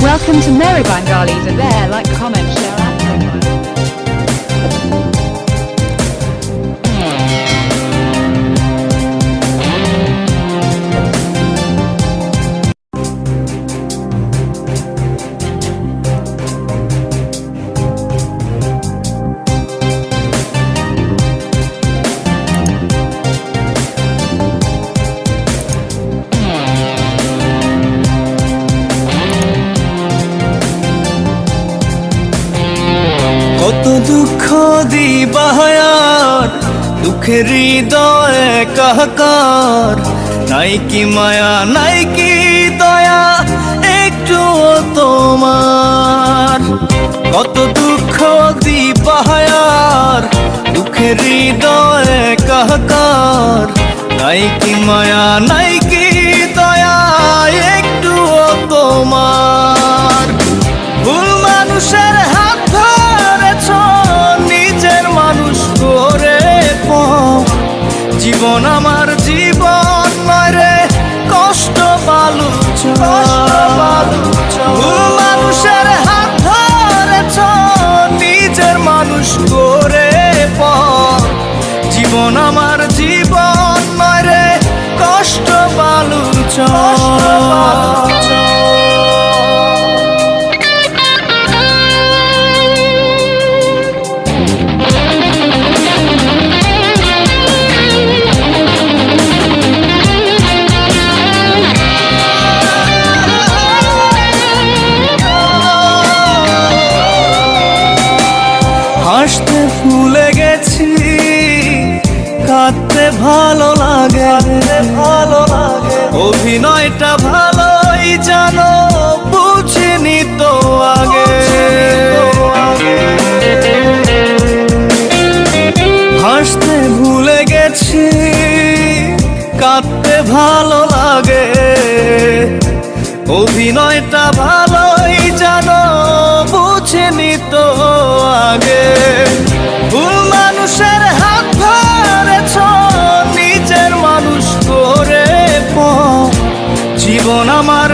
Welcome to Merry Bengalis. Are there? Like, comment, share, and profile. কত দুঃখ দিবাহার দুঃখের হৃদয়ে কাহাকার, নাই কি মায়া নাই কি দয়া একটু তোমার। কত দুঃখ দিবাহার দুঃখের হৃদয়ে কাহাকার, নাই কি মায়া নাই কি দয়া একটু তোমার। ভুল মানুষের হাত ধরেছ নিজের মানুষ করে জীবন আমার জীবন নয় রে কষ্ট বালুচ। ভুল মানুষের হাত ধরেছ নিজের মানুষ করে জীবন আমার জীবন নয় রে কষ্ট বালুচ। হাসতে ভুলে গেছি কাঁদতে ভালো লাগে, অভিনয়টা ভালোই জানো বুঝিনি তো আগে। হাসতে ভুলে গেছি কাঁদতে ভালো লাগে, অভিনয়টা ভালোই জানো বুঝিনি তো আগে। ভুল মানুষের হাত ধরেছ নিজের মানুষ করে জীবন আমার